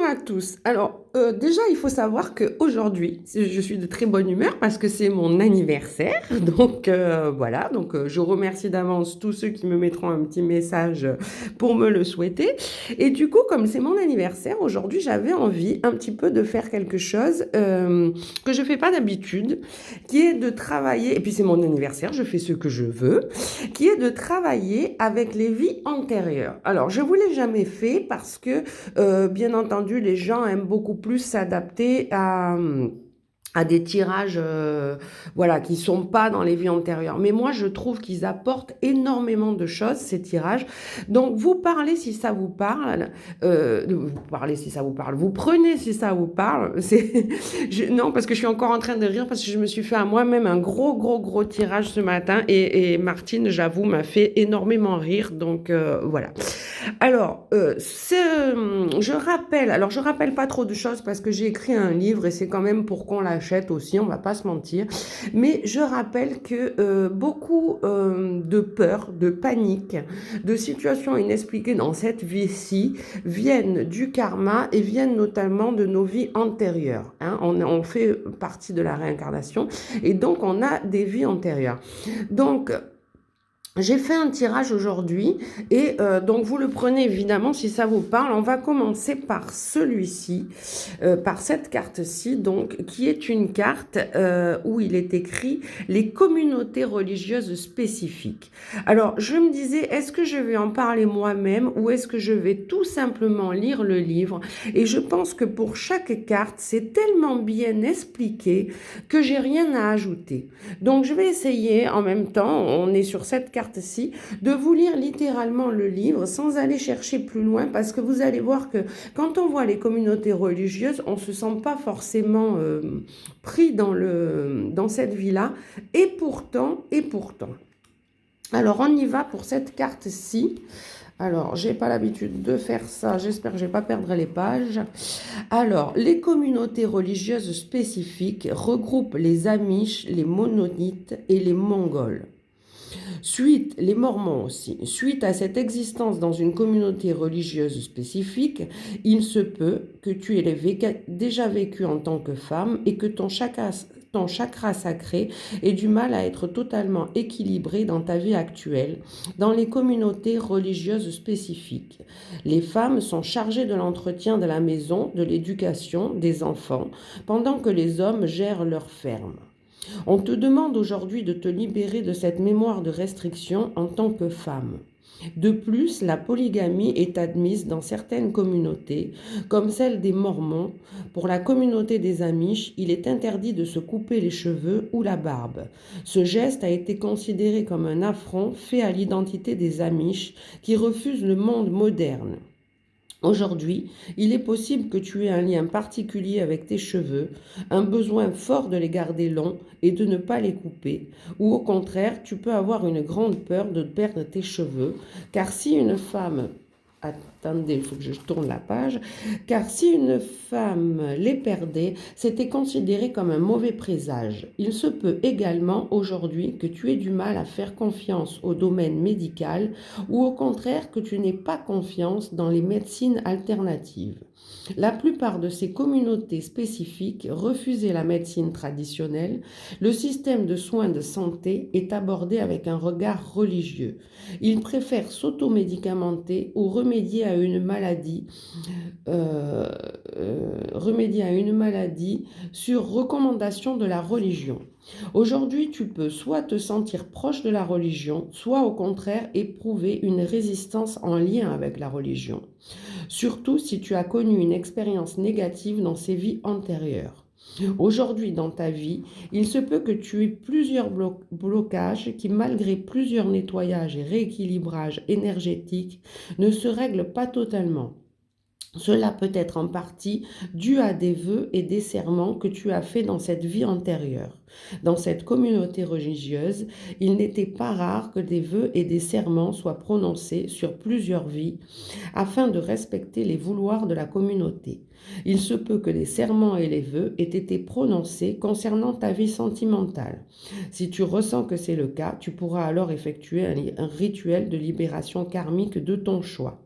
à tous. Alors, déjà, il faut savoir qu'aujourd'hui, je suis de très bonne humeur parce que c'est mon anniversaire. Donc, voilà. Donc, je remercie d'avance tous ceux qui me mettront un petit message pour me le souhaiter. Et du coup, comme c'est mon anniversaire, aujourd'hui, j'avais envie un petit peu de faire quelque chose que je fais pas d'habitude, qui est de travailler. Et puis, c'est mon anniversaire, je fais ce que je veux, qui est de travailler avec les vies antérieures. Alors, je vous l'ai jamais fait parce que bien entendu, les gens aiment beaucoup plus s'adapter à des tirages voilà, qui ne sont pas dans les vies antérieures. Mais moi, je trouve qu'ils apportent énormément de choses, ces tirages. Donc, vous parlez si ça vous parle. Vous parlez si ça vous parle. Vous prenez si ça vous parle. Non, parce que je suis encore en train de rire parce que je me suis fait à moi-même un gros tirage ce matin. Et Martine, j'avoue, m'a fait énormément rire. Donc, voilà. Alors, je rappelle pas trop de choses parce que j'ai écrit un livre et c'est quand même pour qu'on l'achète aussi, on va pas se mentir. Mais je rappelle que beaucoup de peur, de panique, de situations inexpliquées dans cette vie-ci viennent du karma et viennent notamment de nos vies antérieures. Hein. On fait partie de la réincarnation et donc on a des vies antérieures. Donc, j'ai fait un tirage aujourd'hui et donc vous le prenez évidemment si ça vous parle. On va commencer par celui-ci, par cette carte-ci, donc qui est une carte où il est écrit les communautés religieuses spécifiques. Alors je me disais, est-ce que je vais en parler moi-même ou est-ce que je vais tout simplement lire le livre? Et je pense que pour chaque carte, c'est tellement bien expliqué que j'ai rien à ajouter. Donc je vais essayer en même temps, on est sur cette carte-ci, de vous lire littéralement le livre sans aller chercher plus loin parce que vous allez voir que quand on voit les communautés religieuses, on ne se sent pas forcément pris dans cette vie-là et pourtant. Alors on y va pour cette carte-ci. Alors, j'ai pas l'habitude de faire ça. J'espère que je vais pas perdre les pages. Alors, les communautés religieuses spécifiques regroupent les Amish, les Monnonites et les Mongols. Les Mormons aussi. Suite à cette existence dans une communauté religieuse spécifique, il se peut que tu aies déjà vécu en tant que femme et que ton chakra sacré ait du mal à être totalement équilibré dans ta vie actuelle, dans les communautés religieuses spécifiques. Les femmes sont chargées de l'entretien de la maison, de l'éducation, des enfants, pendant que les hommes gèrent leur ferme. On te demande aujourd'hui de te libérer de cette mémoire de restriction en tant que femme. De plus, la polygamie est admise dans certaines communautés, comme celle des Mormons. Pour la communauté des Amish, il est interdit de se couper les cheveux ou la barbe. Ce geste a été considéré comme un affront fait à l'identité des Amish qui refusent le monde moderne. Aujourd'hui, il est possible que tu aies un lien particulier avec tes cheveux, un besoin fort de les garder longs et de ne pas les couper, ou au contraire, tu peux avoir une grande peur de perdre tes cheveux, car si une femme Attendez, il faut que je tourne la page. Car si une femme les perdait, c'était considéré comme un mauvais présage. Il se peut également aujourd'hui que tu aies du mal à faire confiance au domaine médical ou au contraire que tu n'aies pas confiance dans les médecines alternatives. La plupart de ces communautés spécifiques refusaient la médecine traditionnelle. Le système de soins de santé est abordé avec un regard religieux. Ils préfèrent s'automédicamenter ou euh, remédier à une maladie sur recommandation de la religion. Aujourd'hui, tu peux soit te sentir proche de la religion, soit au contraire éprouver une résistance en lien avec la religion. Surtout si tu as connu une expérience négative dans ces vies antérieures. Aujourd'hui, dans ta vie, il se peut que tu aies plusieurs blocages qui, malgré plusieurs nettoyages et rééquilibrages énergétiques, ne se règlent pas totalement. Cela peut être en partie dû à des vœux et des serments que tu as faits dans cette vie antérieure. Dans cette communauté religieuse, il n'était pas rare que des vœux et des serments soient prononcés sur plusieurs vies afin de respecter les vouloirs de la communauté. Il se peut que les serments et les vœux aient été prononcés concernant ta vie sentimentale. Si tu ressens que c'est le cas, tu pourras alors effectuer un rituel de libération karmique de ton choix.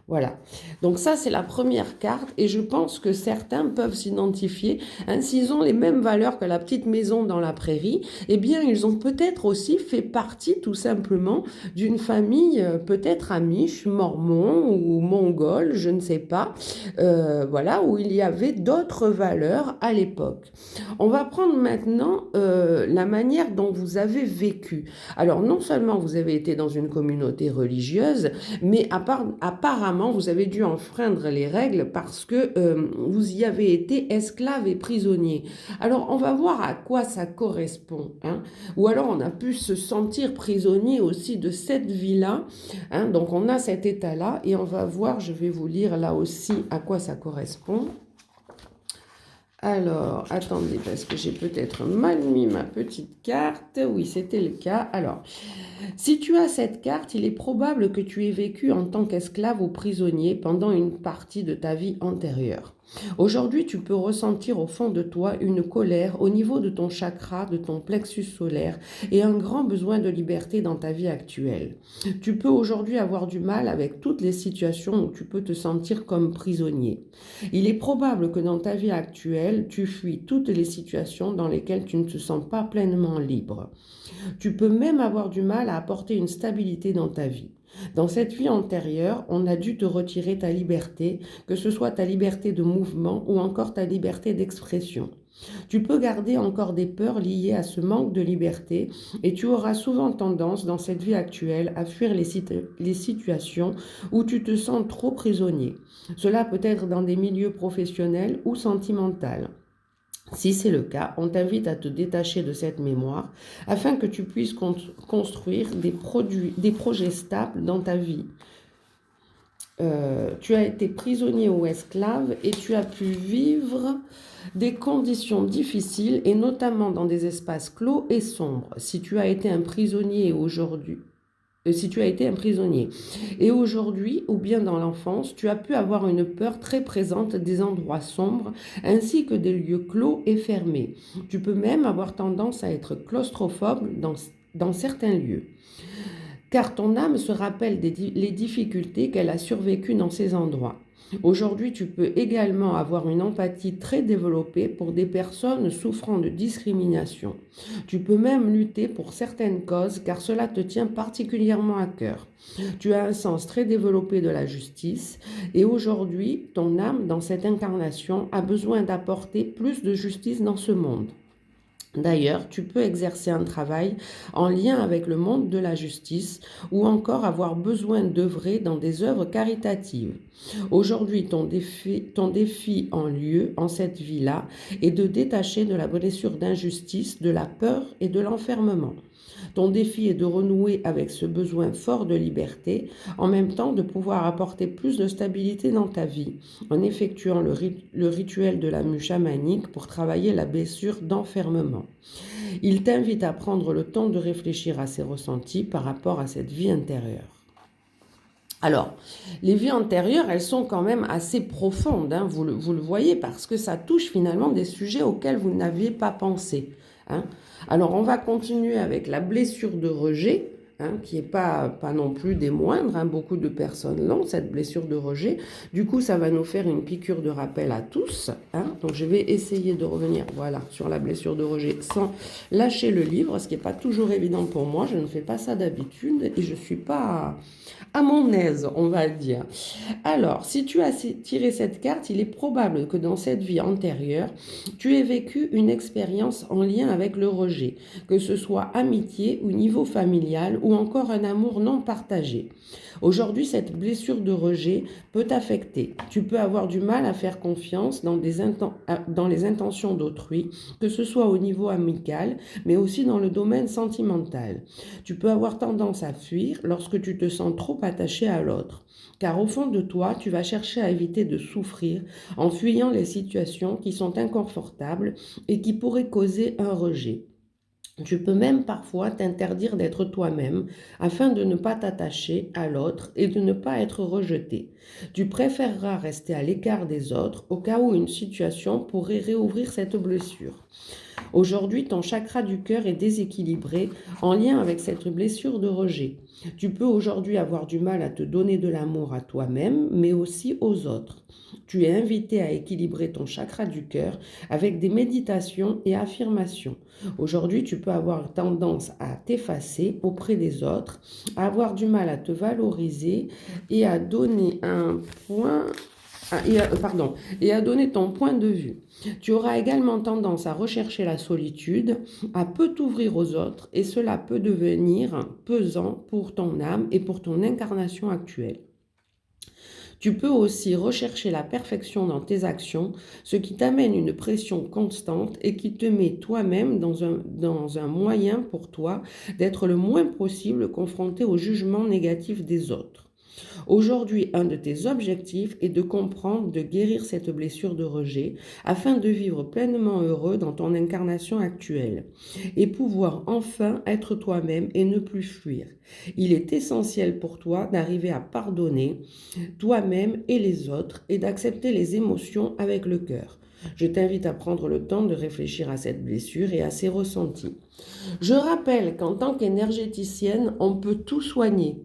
Voilà. Donc ça, c'est la première carte et je pense que certains peuvent s'identifier. Hein, s'ils ont les mêmes valeurs que la petite maison dans la prairie, eh bien, ils ont peut-être aussi fait partie tout simplement d'une famille peut-être amish, mormon ou mongole, je ne sais pas, voilà, où il y avait d'autres valeurs à l'époque. On va prendre maintenant la manière dont vous avez vécu. Alors, non seulement vous avez été dans une communauté religieuse, mais apparemment, vous avez dû enfreindre les règles parce que vous y avez été esclave et prisonnier. Alors, on va voir à quoi ça correspond. Hein. Ou alors, on a pu se sentir prisonnier aussi de cette vie-là. Hein. Donc, on a cet état-là et on va voir, je vais vous lire là aussi à quoi ça correspond. Alors, attendez, parce que j'ai peut-être mal mis ma petite carte. Oui, c'était le cas. Alors, si tu as cette carte, il est probable que tu aies vécu en tant qu'esclave ou prisonnier pendant une partie de ta vie antérieure. Aujourd'hui, tu peux ressentir au fond de toi une colère au niveau de ton chakra, de ton plexus solaire et un grand besoin de liberté dans ta vie actuelle. Tu peux aujourd'hui avoir du mal avec toutes les situations où tu peux te sentir comme prisonnier. Il est probable que dans ta vie actuelle, tu fuis toutes les situations dans lesquelles tu ne te sens pas pleinement libre. Tu peux même avoir du mal à apporter une stabilité dans ta vie. Dans cette vie antérieure, on a dû te retirer ta liberté, que ce soit ta liberté de mouvement ou encore ta liberté d'expression. Tu peux garder encore des peurs liées à ce manque de liberté et tu auras souvent tendance dans cette vie actuelle à fuir les situations où tu te sens trop prisonnier. Cela peut être dans des milieux professionnels ou sentimentaux. Si c'est le cas, on t'invite à te détacher de cette mémoire afin que tu puisses construire des projets stables dans ta vie. Tu as été prisonnier ou esclave et tu as pu vivre des conditions difficiles et notamment dans des espaces clos et sombres. Si tu as été un prisonnier aujourd'hui, si tu as été un prisonnier. Et aujourd'hui, ou bien dans l'enfance, tu as pu avoir une peur très présente des endroits sombres, ainsi que des lieux clos et fermés. Tu peux même avoir tendance à être claustrophobe dans certains lieux. Car ton âme se rappelle les difficultés qu'elle a survécues dans ces endroits. Aujourd'hui, tu peux également avoir une empathie très développée pour des personnes souffrant de discrimination. Tu peux même lutter pour certaines causes car cela te tient particulièrement à cœur. Tu as un sens très développé de la justice et aujourd'hui, ton âme dans cette incarnation a besoin d'apporter plus de justice dans ce monde. D'ailleurs, tu peux exercer un travail en lien avec le monde de la justice ou encore avoir besoin d'œuvrer dans des œuvres caritatives. Aujourd'hui, ton défi en cette vie-là, est de détacher de la blessure d'injustice, de la peur et de l'enfermement. Ton défi est de renouer avec ce besoin fort de liberté, en même temps de pouvoir apporter plus de stabilité dans ta vie, en effectuant le rituel de la mue chamanique pour travailler la blessure d'enfermement. Il t'invite à prendre le temps de réfléchir à ses ressentis par rapport à cette vie intérieure. Alors, les vies antérieures, elles sont quand même assez profondes, hein, vous le voyez, parce que ça touche finalement des sujets auxquels vous n'aviez pas pensé. Hein. Alors, on va continuer avec la blessure de rejet, hein, qui n'est pas non plus des moindres. Hein. Beaucoup de personnes l'ont, cette blessure de rejet. Du coup, ça va nous faire une piqûre de rappel à tous. Hein. Donc, je vais essayer de revenir sur la blessure de rejet sans lâcher le livre, ce qui n'est pas toujours évident pour moi. Je ne fais pas ça d'habitude et je ne suis pas à mon aise, on va dire. Alors, si tu as tiré cette carte, il est probable que dans cette vie antérieure, tu aies vécu une expérience en lien avec le rejet, que ce soit amitié ou niveau familial ou encore un amour non partagé. Aujourd'hui, cette blessure de rejet peut t'affecter. Tu peux avoir du mal à faire confiance dans les intentions d'autrui, que ce soit au niveau amical, mais aussi dans le domaine sentimental. Tu peux avoir tendance à fuir lorsque tu te sens trop attaché à l'autre. Car au fond de toi, tu vas chercher à éviter de souffrir en fuyant les situations qui sont inconfortables et qui pourraient causer un rejet. Tu peux même parfois t'interdire d'être toi-même afin de ne pas t'attacher à l'autre et de ne pas être rejeté. Tu préféreras rester à l'écart des autres au cas où une situation pourrait réouvrir cette blessure. Aujourd'hui, ton chakra du cœur est déséquilibré en lien avec cette blessure de rejet. Tu peux aujourd'hui avoir du mal à te donner de l'amour à toi-même, mais aussi aux autres. Tu es invité à équilibrer ton chakra du cœur avec des méditations et affirmations. Aujourd'hui, tu peux avoir tendance à t'effacer auprès des autres, à avoir du mal à te valoriser et à donner un point et à donner ton point de vue. Tu auras également tendance à rechercher la solitude, à peu t'ouvrir aux autres, et cela peut devenir pesant pour ton âme et pour ton incarnation actuelle. Tu peux aussi rechercher la perfection dans tes actions, ce qui t'amène une pression constante et qui te met toi-même dans un moyen pour toi d'être le moins possible confronté au jugement négatif des autres. Aujourd'hui, un de tes objectifs est de comprendre, de guérir cette blessure de rejet afin de vivre pleinement heureux dans ton incarnation actuelle et pouvoir enfin être toi-même et ne plus fuir. Il est essentiel pour toi d'arriver à pardonner toi-même et les autres et d'accepter les émotions avec le cœur. Je t'invite à prendre le temps de réfléchir à cette blessure et à ses ressentis. Je rappelle qu'en tant qu'énergéticienne, on peut tout soigner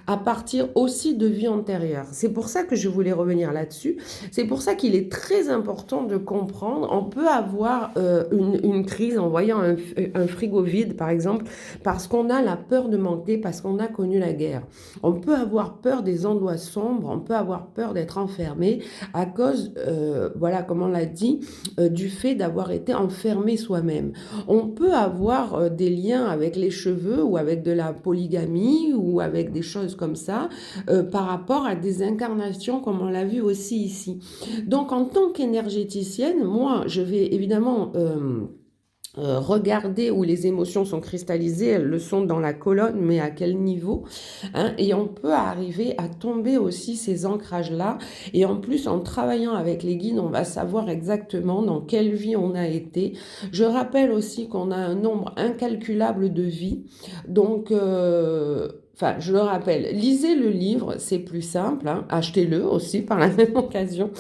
à partir aussi de vie antérieure. C'est pour ça que je voulais revenir là-dessus. C'est pour ça qu'il est très important de comprendre. On peut avoir une crise en voyant un frigo vide, par exemple, parce qu'on a la peur de manquer, parce qu'on a connu la guerre. On peut avoir peur des endroits sombres, on peut avoir peur d'être enfermé à cause, voilà, comme on l'a dit, du fait d'avoir été enfermé soi-même. On peut avoir des liens avec les cheveux ou avec de la polygamie ou avec des choses comme ça par rapport à des incarnations comme on l'a vu aussi ici. Donc en tant qu'énergéticienne, moi je vais évidemment regarder où les émotions sont cristallisées, elles le sont dans la colonne, mais à quel niveau, hein, et on peut arriver à tomber aussi ces ancrages-là, et en plus, en travaillant avec les guides, on va savoir exactement dans quelle vie on a été. Je rappelle aussi qu'on a un nombre incalculable de vies, donc... Enfin, je le rappelle, lisez le livre, c'est plus simple, hein, achetez-le aussi par la même occasion,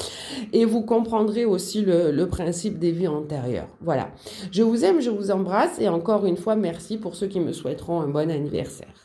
et vous comprendrez aussi le principe des vies antérieures. Voilà. Je vous aime, je vous embrasse et encore une fois, merci pour ceux qui me souhaiteront un bon anniversaire.